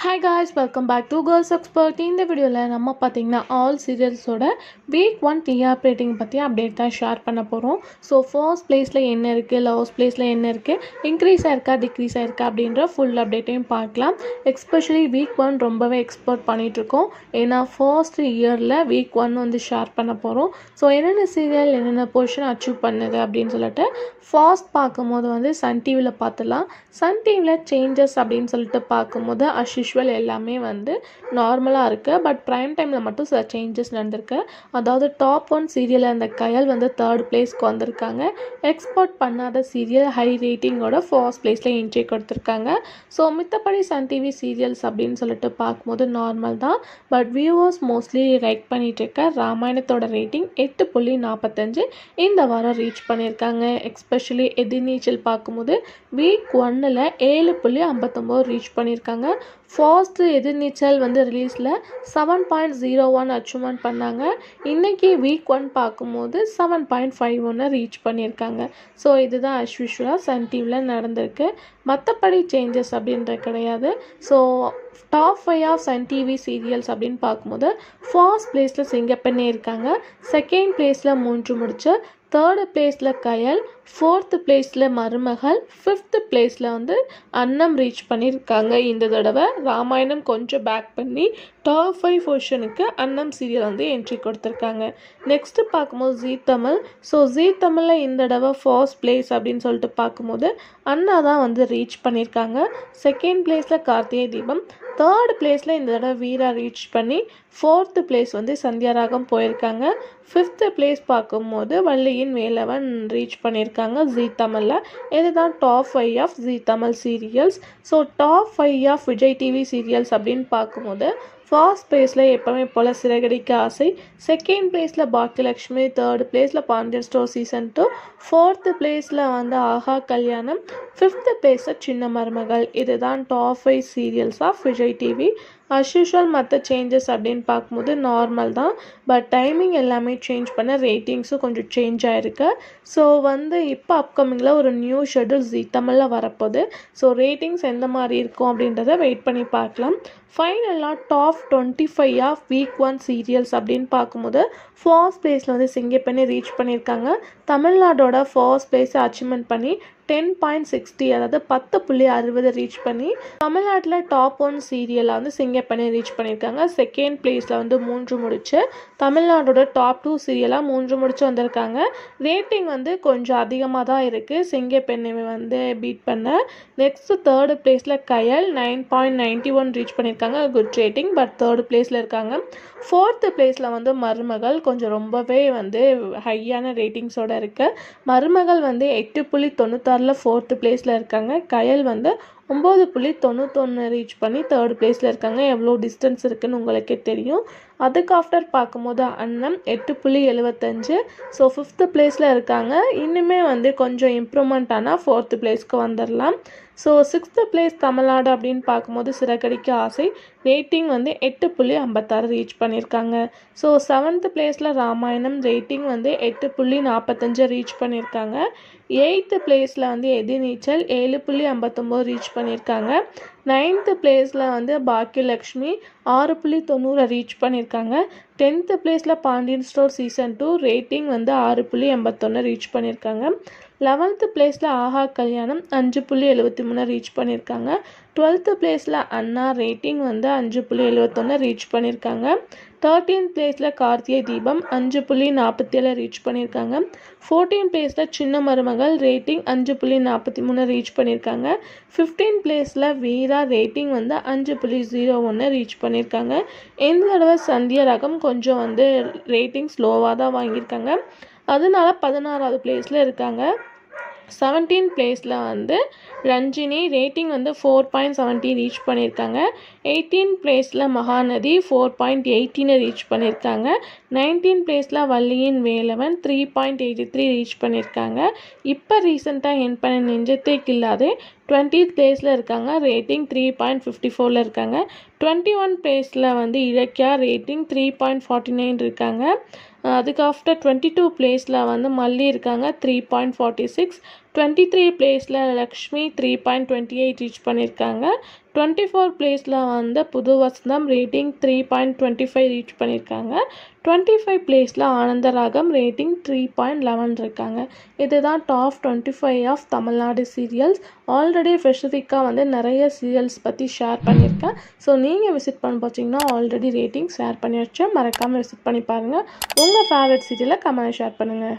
Hi guys, welcome back to Girls Expert. இந்த வீடியோவில் நம்ம பார்த்தீங்கன்னா ஆல் சீரியல்ஸோட வீக் 1 டிஆர்பி ரேட்டிங் பற்றி அப்டேட் தான் ஷேர் பண்ண போகிறோம். ஸோ ஃபர்ஸ்ட் பிளேஸில் என்ன இருக்குது, லாஸ்ட் பிளேஸில் என்ன இருக்குது, இன்க்ரீஸ் ஆயிருக்கா டிக்ரீஸ் ஆயிருக்கா அப்படின்ற ஃபுல் அப்டேட்டையும் பார்க்கலாம். எஸ்பெஷலி வீக் 1 ரொம்பவே எக்ஸ்போர்ட் பண்ணிகிட்ருக்கோம். ஏன்னா ஃபர்ஸ்ட் இயரில் வீக் 1 வந்து ஷேர் பண்ண போகிறோம். ஸோ என்னென்ன சீரியல் என்னென்ன பொசிஷன் அச்சீவ் பண்ணுது அப்படின்னு சொல்லிட்டு ஃபாஸ்ட் பார்க்கும்போது வந்து சன் டிவியில் பார்த்துலாம். சன் டிவியில் சேஞ்சஸ் அப்படின்னு சொல்லிட்டு பார்க்கும்போது யூஷுவல் எல்லாமே வந்து நார்மலாக இருக்குது. பட் ப்ரைம் டைமில் மட்டும் சில சேஞ்சஸ் நடந்திருக்கு. அதாவது டாப் 1 சீரியலில் அந்த கயல் வந்து 3rd பிளேஸ்க்கு வந்திருக்காங்க. எக்ஸ்போர்ட் பண்ணாத சீரியல் ஹை ரேட்டிங்கோட ஃபர்ஸ்ட் பிளேஸில் என்ட்ரி கொடுத்துருக்காங்க. ஸோ மித்தபடி சன் டிவி சீரியல்ஸ் அப்படின்னு சொல்லிட்டு பார்க்கும்போது நார்மல் தான். பட் வியூவர்ஸ் மோஸ்ட்லி லைக் பண்ணிட்டு இருக்க ராமாயணத்தோட ரேட்டிங் 8.45 இந்த வாரம் ரீச் பண்ணியிருக்காங்க. எஸ்பெஷலி எதிர்நீச்சல் பார்க்கும்போது வீக் 1ல் 7.59 ரீச் பண்ணியிருக்காங்க. ஃபர்ஸ்ட் எதிர்நீச்சல் வந்து ரிலீஸில் 7.01 அச்சீவ்மெண்ட் பண்ணாங்க. இன்றைக்கி வீக் 1 பார்க்கும்போது 7.51 ரீச் பண்ணியிருக்காங்க. ஸோ இதுதான் யூஷுவலாக சன் டிவியில் நடந்திருக்கு. மற்றபடி சேஞ்சஸ் அப்படின்றது கிடையாது. So top 5 of Sun TV serials அப்படின்னு பார்க்கும்போது ஃபர்ஸ்ட் பிளேஸில் சிங்கப்பெண்ணே இருக்காங்க. செகண்ட் பிளேஸில் 3 முடிச்சு, 3rd பிளேஸில் கயல், 4th பிளேஸில் மருமகள், 5th பிளேஸில் வந்து அன்னம் ரீச் பண்ணியிருக்காங்க. இந்த தடவை ராமாயணம் கொஞ்சம் பேக் பண்ணி டாப் 5 பொசிஷனுக்கு அன்னம் சீரியல் வந்து என்ட்ரி கொடுத்துருக்காங்க. நெக்ஸ்ட்டு பார்க்கும்போது ஜீ தமிழ். ஸோ ஜீ தமிழில் இந்த தடவை ஃபர்ஸ்ட் பிளேஸ் அப்படின்னு சொல்லிட்டு பார்க்கும்போது அண்ணா தான் வந்து ரீச் பண்ணியிருக்காங்க. செகண்ட் பிளேஸில் கார்த்திகை தீபம், 3rd பிளேஸில் இந்த தடவை வீரா ரீச் பண்ணி 4th பிளேஸ் வந்து சந்தியாராகம் போயிருக்காங்க. 5th பிளேஸ் பார்க்கும்போது வள்ளியின் வேலவன் ரீச் பண்ணியிருக்காங்க ஜீ தமிழில். இதுதான் top 5 of Zee Tamil serials. So top 5 of Vijay TV serials அப்படின்னு பார்க்கும்போது ஃபர்ஸ்ட் பிளேஸில் எப்போவுமே போல் சிறகடிக்க ஆசை, செகண்ட் பிளேஸில் பாக்கியலக்ஷ்மி, 3rd பிளேஸில் பாண்டியன் ஸ்டோர் சீசன் 2, 4th பிளேஸில் வந்து ஆஹா கல்யாணம், 5th பிளேஸில் சின்ன மருமகள். இதுதான் top 5 serials of Vijay TV. Usual மற்ற சேஞ்சஸ் அப்படின்னு பார்க்கும்போது நார்மல் தான். பட் டைமிங் எல்லாமே சேஞ்ச் பண்ண ரேட்டிங்ஸும் கொஞ்சம் சேஞ்ச் ஆகிருக்கு. ஸோ வந்து இப்போ அப்கமிங்கில் ஒரு நியூ ஷெட்யூல் ஜீ தமிழில் வரப்போகுது. ஸோ ரேட்டிங்ஸ் எந்த மாதிரி இருக்கும் அப்படின்றத வெயிட் பண்ணி பார்க்கலாம். ஃபைனலாக டாப் 25 ஆஃப் வீக் 1 சீரியல்ஸ் அப்படின்னு பார்க்கும்போது ஃபர்ஸ்ட் பிளேஸில் வந்து சிங்கப்பெண்ணை ரீச் பண்ணியிருக்காங்க. தமிழ்நாடோட ஃபர்ஸ்ட் பிளேஸை அச்சீவ்மெண்ட் பண்ணி 10.60 அதாவது 10.60 ரீச் பண்ணி தமிழ்நாட்டில் டாப் 1 சீரியலாக வந்து சிங்கப்பெண்ணை ரீச் பண்ணியிருக்காங்க. செகண்ட் பிளேஸில் வந்து 3 முடிச்சு தமிழ்நாடோட டாப் 2 சீரியலாக 3 முடிச்சு வந்திருக்காங்க. ரேட்டிங் வந்து கொஞ்சம் அதிகமாக தான் இருக்குது சிங்கப்பெண்ணை வந்து பீட் பண்ண. நெக்ஸ்ட் 3rd பிளேஸில் கயல் 9.91 ரீச் பண்ணியிருக்காங்க. குட் ரேட்டிங், பட் 3rd பிளேஸில் இருக்காங்க. 4th பிளேஸில் வந்து மருமகள் கொஞ்சம் ரொம்பவே வந்து ஹையான ரேட்டிங்ஸோடு இருக்குது. மருமகள் வந்து 8.96 4th பிளேஸில் இருக்காங்க. கயல் வந்து 9.91 ரீச் பண்ணி 3rd பிளேஸில் இருக்காங்க. எவ்வளோ டிஸ்டன்ஸ் இருக்குதுன்னு உங்களுக்கே தெரியும். அதுக்கு ஆஃப்டர் பார்க்கும்போது அன்னம் 8.75. ஸோ 5th பிளேஸில் இருக்காங்க. இன்னுமே வந்து கொஞ்சம் இம்ப்ரூவ்மெண்ட் ஆனால் 4th பிளேஸ்க்கு வந்துடலாம். ஸோ 6th பிளேஸ் தமிழ்நாடு அப்படின்னு பார்க்கும்போது சிறகடிக்க ஆசை ரேட்டிங் வந்து 8.56 ரீச் பண்ணியிருக்காங்க. ஸோ 7th பிளேஸில் ராமாயணம் ரேட்டிங் வந்து 8.45 ரீச் பண்ணியிருக்காங்க. 8th பிளேஸில் வந்து எதிர்நீச்சல் 7.59 ரீச் பண்ணியிருக்காங்க. 9th பிளேஸில் வந்து பாக்கியலக்ஷ்மி 6.90 ரீச் பண்ணியிருக்காங்க. 10th பிளேஸில் பாண்டியன் ஸ்டோர் சீசன் 2 ரேட்டிங் வந்து 6.81 ரீச் பண்ணியிருக்காங்க. 11th பிளேஸில் ஆஹா கல்யாணம் 5.73 ரீச் பண்ணியிருக்காங்க. 12th பிளேஸில் அண்ணா ரேட்டிங் வந்து 5.71 ரீச் பண்ணியிருக்காங்க. 13th பிளேஸில் கார்த்திகை தீபம் 5.47 ரீச் பண்ணியிருக்காங்க. 14th பிளேஸில் சின்ன மருமகள் ரேட்டிங் 5.43 ரீச் பண்ணியிருக்காங்க. 15th பிளேஸில் வீரா ரேட்டிங் வந்து 5.01 ரீச் பண்ணியிருக்காங்க. இந்த தடவை சந்தியாராகம் கொஞ்சம் வந்து ரேட்டிங் ஸ்லோவாக தான் வாங்கியிருக்காங்க. அதனால 16வது பிளேஸில் இருக்காங்க. 17th பிளேஸில் வந்து ரஞ்சினி ரேட்டிங் வந்து 4.70 ரீச் பண்ணியிருக்காங்க. 18th பிளேஸில் மகாநதி 4.18 ரீச் பண்ணியிருக்காங்க. 19th பிளேஸில் வள்ளியின் வேலவன் 3.83 ரீச் பண்ணியிருக்காங்க. இப்போ ரீசெண்டாக என் பண்ண நெஞ்சத்தை கில்லாதே 20th பிளேஸில் இருக்காங்க. ரேட்டிங் 3.54 இருக்காங்க. 21 பிளேஸில் வந்து இலக்கியா ரேட்டிங் 3.49 இருக்காங்க. அதுக்கு ஆஃப்டர் 22 பிளேஸில் வந்து மல்லி இருக்காங்க 3.46. 23 பிளேஸில் லக்ஷ்மி 3.28 ரீச் பண்ணியிருக்காங்க. 24 பிளேஸில் வந்து புது வசந்தம் ரேட்டிங் 3.25 ரீச் பண்ணியிருக்காங்க. 25 பிளேஸில் ஆனந்தராகம் ரேட்டிங் 3.11 இருக்காங்க. இதுதான் top 25 of Tamil Nadu serials. Already ஸ்பெசிஃபிக்காக வந்து நிறைய சீரியல்ஸ் பற்றி ஷேர் பண்ணியிருக்கேன். ஸோ நீங்கள் விசிட் பண்ண பார்த்தீங்கன்னா ஆல்ரெடி ரேட்டிங் ஷேர் பண்ணி வச்சேன். மறக்காமல் விசிட் பண்ணி பாருங்கள். உங்கள் ஃபேவரட் சீரியலை கமெண்ட் ஷேர் பண்ணுங்கள்.